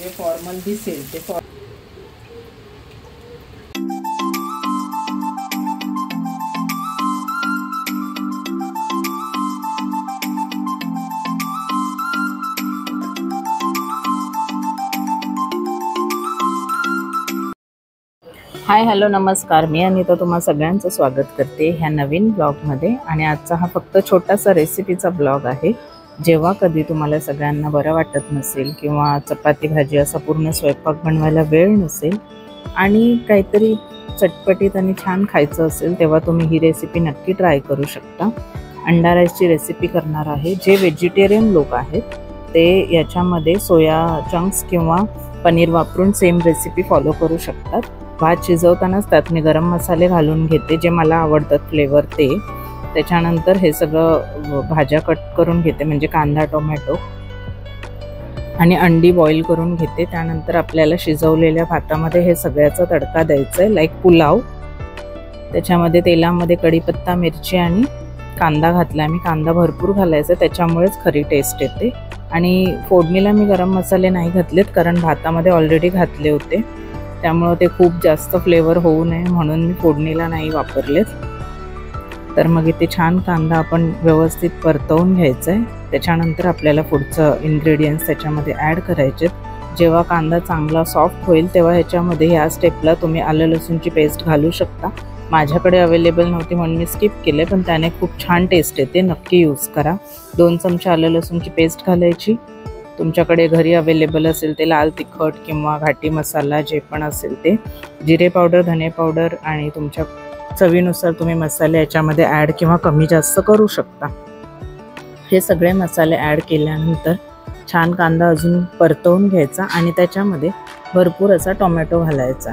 जे फॉर्मल दिसेल ते हाय हॅलो नमस्कार, मी अनिता तुम्हा सगळ्यांचं स्वागत करते ह्या नवीन ब्लॉगमध्ये। आणि आजचा हा फक्त छोटासा रेसिपीचा ब्लॉग आहे। जेव्हा कधी तुम्हाला सगळ्यांना बरं वाटत नसेल किंवा चपाती भाजी असा पूर्ण स्वयंपाक बनवायला वेळ नसेल आणि काहीतरी चटपटीत आणि छान खायचं असेल, तेव्हा तुम्ही ही रेसिपी नक्की ट्राय करू शकता। अंडा राईसची रेसिपी करणार आहे। जे व्हेजिटेरियन लोक आहेत ते याच्यामध्ये सोया चंक्स किंवा पनीर वापरून सेम रेसिपी फॉलो करू शकतात। भात शिजवतानाच त्यात मी गरम मसाले घालून घेते, जे मला आवडतात फ्लेवर ते। त्याच्यानंतर हे सगळं भाज्या कट करून घेते, म्हणजे कांदा टोमॅटो आणि अंडी बॉईल करून घेते। त्यानंतर आपल्याला शिजवलेल्या भातामध्ये हे सगळ्याचा तडका द्यायचा आहे, लाईक पुलाव। त्याच्यामध्ये तेलामध्ये कढीपत्ता मिरची आणि कांदा घातला। मी कांदा भरपूर घालायचा, त्याच्यामुळेच खरी टेस्ट येते। आणि फोडणीला मी गरम मसाले नाही घातलेत, कारण भातामध्ये ऑलरेडी घातले होते, त्यामुळे ते खूप जास्त फ्लेवर होऊ नये म्हणून मी फोडणीला नाही वापरलेत। तर मग इथे छान कांदा आपण व्यवस्थित परतवून घ्यायचा आहे। त्याच्यानंतर आपल्याला पुढचं इन्ग्रेडियंट्स त्याच्यामध्ये ॲड करायचे। जेव्हा कांदा चांगला सॉफ्ट होईल तेव्हा ह्याच्यामध्ये ह्या स्टेपला तुम्ही आलं लसूणची पेस्ट घालू शकता। माझ्याकडे अवेलेबल नव्हती म्हणून मी स्किप केले, पण त्याने खूप छान टेस्ट येते, नक्की यूज करा। 2 चमचे आलं लसूणची पेस्ट घालायची। तुमच्याकडे घरी अवेलेबल असेल ते लाल तिखट किंवा घाटी मसाला जे पण असेल ते, जिरे पावडर, धने पावडर आणि तुमच्या चवीनुसार तुम्ही मसाले याच्यामध्ये ॲड किंवा कमी जास्त करू शकता। हे सगळे मसाले ॲड केल्यानंतर छान कांदा अजून परतवून घ्यायचा आणि त्याच्यामध्ये भरपूर असा टोमॅटो घालायचा।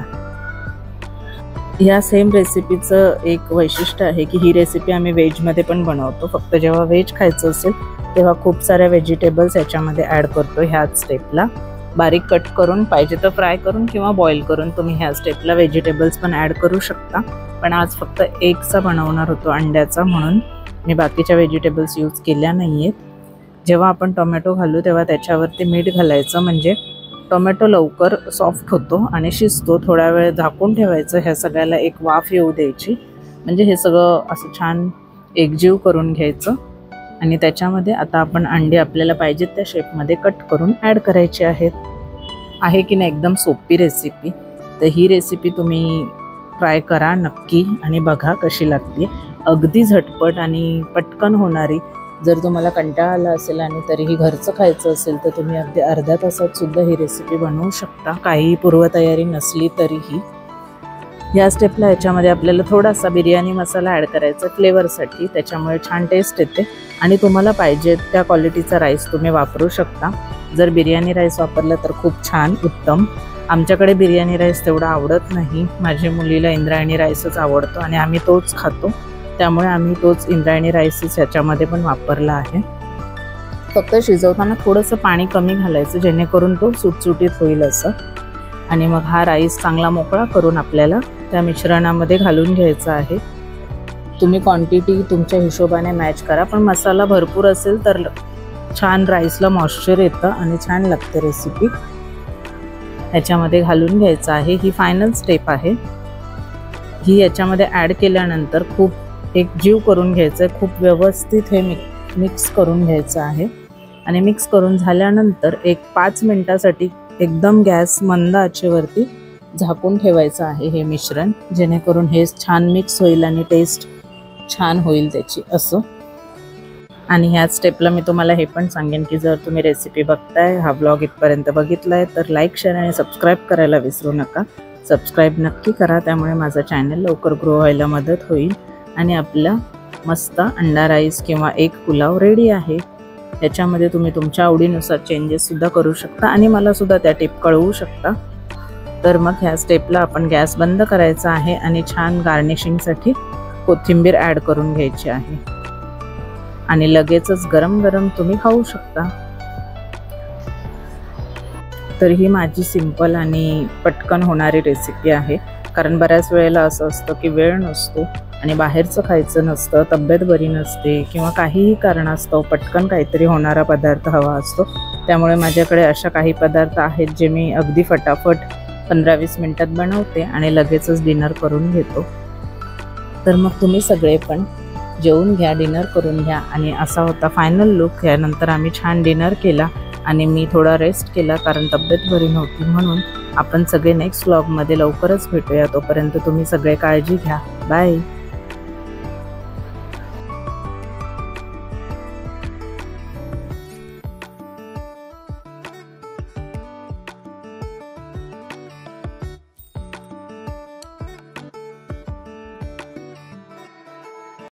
या सेम रेसिपीचं एक वैशिष्ट्य आहे की ही रेसिपी आम्ही व्हेजमध्ये पण बनवतो। फक्त जेव्हा व्हेज खायचं असेल तेव्हा खूप साऱ्या व्हेजिटेबल्स याच्यामध्ये ॲड करतो। ह्याच स्टेपला बारीक कट करून, पाहिजे तर फ्राय करून किंवा बॉईल करून तुम्ही ह्या स्टेपला व्हेजिटेबल्स पण ॲड करू शकता। पण आज फक्त एगचा बनवणार होतो, अंड्याचा, म्हणून मी बाकीच्या व्हेजिटेबल्स यूज केल्या नाही आहेत। जेव्हा आपण टोमॅटो घालू तेव्हा त्याच्यावरती मीठ घालायचं, म्हणजे टोमॅटो लवकर सॉफ्ट होतो आणि शिजतो। थोडा वेळ झाकून ठेवायचं, ह्या सगळ्याला एक वाफ येऊ द्यायची, म्हणजे हे सगळं असं छान एकजीव करून घ्यायचं। आणि त्याच्यामध्ये आता आपण अंडी आपल्याला पाहिजेत त्या शेपमध्ये कट करून ॲड करायची आहेत। आहे की नाही एकदम सोपी रेसिपी। तर ही रेसिपी तुम्ही ट्राय करा नक्की आणि बघा कशी लागते। अगदी झटपट आणि पटकन होणारी। जर तुम्हाला कंटाळा आला असेल आणि तरीही घरचं खायचं असेल तर तुम्ही अगदी अर्ध्या तासात सुद्धा ही रेसिपी बनवू शकता, काही पूर्वतयारी नसली तरीही। या स्टेपला याच्यामध्ये आपल्याला थोडासा बिर्याणी मसाला ॲड करायचा फ्लेवरसाठी, त्याच्यामुळे छान टेस्ट येते। आणि तुम्हाला पाहिजे त्या क्वालिटीचा राईस तुम्ही वापरू शकता। जर बिर्याणी राईस वापरला तर खूप छान, उत्तम। आमच्याकडे बिर्याणी राईस तेवढा आवडत नाही, माझ्या मुलीला इंद्रायणी राईसच आवडतो आणि आम्ही तोच खातो, त्यामुळे आम्ही तोच इंद्रायणी राईसच ह्याच्यामध्ये पण वापरला आहे। फक्त शिजवताना थोडंसं पाणी कमी घालायचं, जेणेकरून तो सुटसुटीत होईल असं। आणि मग हा राईस चांगला मोकळा करून आपल्याला त्या मिश्रणामध्ये घालून घ्यायचा आहे। तुम्ही क्वांटिटी तुमच्या हिशोबाने मॅच करा, पण मसाला भरपूर असेल तर छान राईसला मॉइश्चर येतं आणि छान लागते रेसिपी। ह्याच्यामध्ये घालून घ्यायचं आहे। ही फायनल स्टेप आहे। ही याच्यामध्ये ॲड केल्यानंतर खूप एकजीव करून घ्यायचं आहे, खूप व्यवस्थित हे मिक्स करून घ्यायचं आहे। आणि मिक्स करून झाल्यानंतर एक 5 मिनिटासाठी एकदम गॅस मंद आचेवरती झाकून ठेवायचं आहे हे मिश्रण, जेणेकरून हे छान मिक्स होईल आणि टेस्ट छान होईल त्याची असं। आणि ह्याच स्टेपला मी तुम्हाला हे पण सांगेन की जर तुम्ही रेसिपी बघताय, हा ब्लॉग इथपर्यंत बघितलाय, तर लाईक, शेअर आणि सबस्क्राईब करायला विसरू नका। सबस्क्राईब नक्की करा, त्यामुळे माझं चॅनल लवकर ग्रो व्हायला मदत होईल। आणि आपला मस्त अंडा राईस किंवा एग पुलाव रेडी आहे। याच्यामध्ये तुम्ही तुमच्या आवडीनुसार चेंजेससुद्धा करू शकता आणि मला सुद्धा त्या टिप कळवू शकता। तर मग ह्या स्टेपला आपण गॅस बंद करायचा आहे आणि छान गार्निशिंगसाठी कोथिंबीर ॲड करून घ्यायची आहे आणि लगेचच गरम गरम तुम्ही खाऊ शकता। तर ही माझी सिंपल आणि पटकन होणारी रेसिपी आहे, कारण बऱ्याच वेळेला असं असतं की वेळ नसतो आणि बाहेरचं खायचं नसतं, तब्येत बरी नसते किंवा काहीही कारणास्तव पटकन काहीतरी होणारा पदार्थ हवा असतो, त्यामुळे माझ्याकडे अशा काही पदार्थ आहेत जे मी अगदी फटाफट 15-20 मिनिटात बनवते आणि लगेचच डिनर करून घेतो। तर मग तुम्ही सगळे पण जेवून घ्या, डिनर करून घ्या। आणि असा होता फायनल लुक। यानंतर आम्ही छान डिनर केला आणि मी थोडा रेस्ट केला कारण तब्येत बरी नव्हती म्हणून। आपण सगळे नेक्स्ट व्लॉगमध्ये लवकरच भेटूया। तोपर्यंत तुम्ही सगळे काळजी घ्या। बाय।